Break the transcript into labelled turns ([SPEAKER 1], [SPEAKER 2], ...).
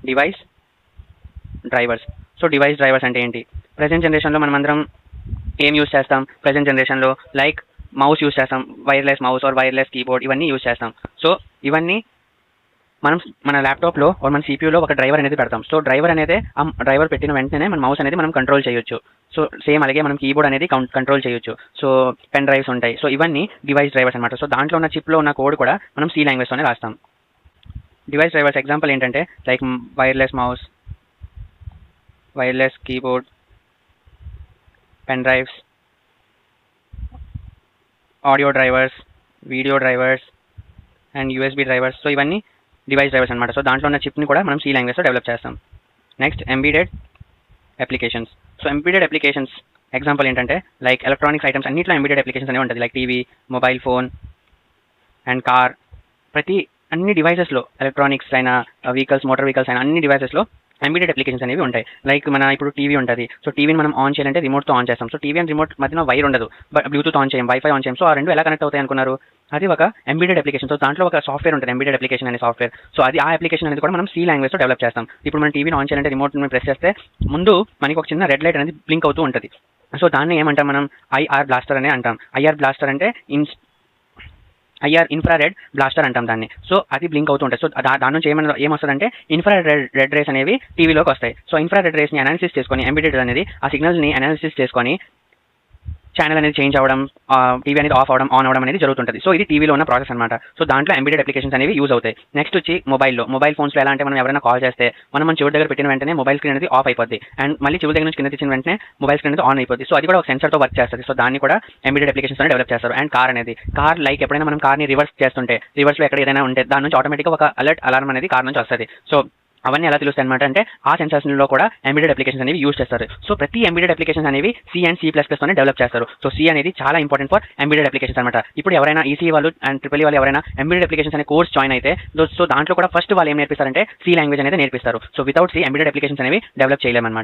[SPEAKER 1] Device drivers. So device drivers అంటే ఏంటి? Present జనరేషన్లో మనం అందరం ఏం యూస్ చేస్తాం? ప్రెజెంట్ జనరేషన్లో లైక్ మౌస్ యూస్ చేస్తాం, wireless mouse or wireless keyboard ఇవన్నీ యూస్ చేస్తాం. సో ఇవన్నీ మనం మన ల్యాప్టాప్లో మన సిపియూలో ఒక డ్రైవర్ అనేది పెడతాం. సో డ్రైవర్ అనేది ఆ డ్రైవర్ పెట్టిన వెంటనే మన మౌస్ అనేది మనం కంట్రోల్ చేయొచ్చు. సో సేమ్ అలాగే మనం కీబోర్డ్ అనేది కంట్రోల్ చేయొచ్చు. సో పెన్ డ్రైవ్స్ ఉంటాయి. సో ఇవన్నీ డివైస్ డ్రైవర్స్ అనమాట. సో దాంట్లో ఉన్న చిప్లో ఉన్న కోడ్ కూడా మనం సి లాంగ్వేజ్తోనే రాస్తాం. డివైస్ డ్రైవర్స్ ఎగ్జాంపుల్ ఏంటంటే like wireless mouse, wireless keyboard, pen drives, audio drivers, video drivers and USB drivers. So ఇవన్నీ డివైస్ డ్రైవర్స్ అనమాట. సో దాంట్లో ఉన్న చిప్ని కూడా మనం సి లాంగ్వేజ్లో డెవలప్ చేస్తాం. Next embedded applications. So embedded applications example ఏంటంటే లైక్ ఎలక్ట్రానిక్స్ ఐటమ్స్ అన్నింటిలో ఎంబెడెడ్ అప్లికేషన్స్ అనేవి ఉంటుంది. Like TV, mobile phone and car. అన్ని డివైసెస్లో ఎలక్ట్రానిక్స్ అయినా వెహికల్స్, మోటార్ వెహికల్స్ అయినా అన్ని డివైసెస్లో ఎంబెడెడ్ అప్లికేషన్స్ అనేవి ఉంటాయి. లైక్ మన ఇప్పుడు టీవీ ఉంటుంది. సో టీవీని మనం ఆన్ చేయాలంటే రిమోట్తో ఆన్ చేస్తాం. సో టీవీ అండ్ రిమోట్ మధ్యన వైర్ ఉండదు, బట్ బ్లూటూత్ ఆన్ చేయం, వైఫై ఆన్ చేయం. సో ఆ రెండు ఎలా కనెక్ట్ అవుతాయి అనుకున్నారు? అది ఒక ఎంబెడెడ్ అప్లికేషన్. సో దాంట్లో ఒక సాఫ్ట్వేర్ ఉంటుంది, ఎంబెడెడ్ అప్లికేషన్ అనే సాఫ్ట్వేర్. సో అది ఆ అప్లికేషన్ అనేది కూడా మనం సి లాంగ్వేజ్లో డెవలప్ చేస్తాం. ఇప్పుడు మనం టీవీని ఆన్ చేయాలంటే రిమోట్ ప్రెస్ చేస్తే ముందు మనకి ఒక చిన్న రెడ్ లైట్ అనేది బ్లింక్ అవుతూ ఉంటుంది. సో దాన్ని ఏమంటాం మనం? ఐఆర్ బ్లాస్టర్ అనే అంటాం. ఐఆర్ బ్లాస్టర్ అంటే ఐఆర్ ఇన్ఫ్రారెడ్ బ్లాస్టర్ అంటాం దాన్ని. సో అది బ్లింక్ అవుతూ ఉంటుంది. సో దాని నుంచి ఏమొస్తుందంటే ఇన్ఫ్రారెడ్ రెడ్ రేస్ అనేవి టీవీలోకి వస్తాయి. సో ఇన్ఫ్రారెడ్ రేస్ని అనాలిసిస్ చేసుకొని ఎంబెడెడ్ అనేది ఆ సిగ్నల్స్ని అనాలిసిస్ చేసుకొని ఛానల్ అనేది చేంజ్ అవ్వడం, టీవీ అనేది ఆఫ్ అవడం, ఆన్ అవడం అనేది జరుగుతుంటుంది. సో ఇది టీవీలో ఉన్న ప్రాసెస్ అనమాట. సో దాంట్లో ఎంబెడెడ్ అప్లికేషన్స్ అనేవి యూజ్ అవుతాయి. నెక్స్ట్ వచ్చి మొబైల్ ఫోన్స్లో ఎలా అంటే మనం ఎవరైనా కాల్ చేస్తే మనం చెవి దగ్గర పెట్టిన వెంటనే మొబైల్ స్క్రీన్ అనేది ఆఫ్ అయిపోద్ది అండ్ మళ్ళీ చెవి దగ్గర నుంచి కింద తెచ్చిన వెంటనే మొబైల్ స్క్రీన్ అనేది ఆన్ అయిపోద్ది. సో అది కూడా ఒక సెన్సర్తో వర్క్ చేస్తుంది. సో దాన్ని కూడా ఎంబెడెడ్ అప్లికేషన్స్ డెవలప్ చేస్తారు. అండ్ కార్ లైక్ ఎప్పుడైనా మనం కార్ని రివర్స్ చేస్తుంటే రివర్స్లో ఎక్కడ ఏదైనా ఉంటే దాని నుంచి ఆటోమేటిక్గా ఒక అలర్ట్ అలారం అనేది కార్ నుంచి వస్తుంది. సో అవన్నీ ఎలా తెలుస్తాయి అనమాట అంటే ఆ సెన్సార్స్లో కూడా ఎంబెడెడ్ అప్లికేషన్స్ అనేవి యూజ్ చేస్తారు. సో ప్రతి ఎంబెడెడ్ అప్లికేషన్స్ అనేవి సి అండ్ C++తోనే డెవలప్ చేస్తారు. సో సి అనేది చాలా ఇంపార్టెంట్ ఫర్ ఎంబెడెడ్ అప్లికేషన్స్ అనమాట. ఇప్పుడు ఎవరైనా ఈసీ వాళ్ళు అండ్ ట్రిపుల్ వాళ్ళు ఎవరైనా ఎంబెడెడ్ అప్లికేషన్స్ అనే కోర్స్ జాయిన్ అయితే సో దాంట్లో కూడా ఫస్ట్ వాళ్ళు ఏం నేర్పిస్తారంటే సి లాంగ్వేజ్ అనేది నేర్పిస్తారు. So without C embedded applications అనేవి డెవలప్ చేయలేమన్నమాట.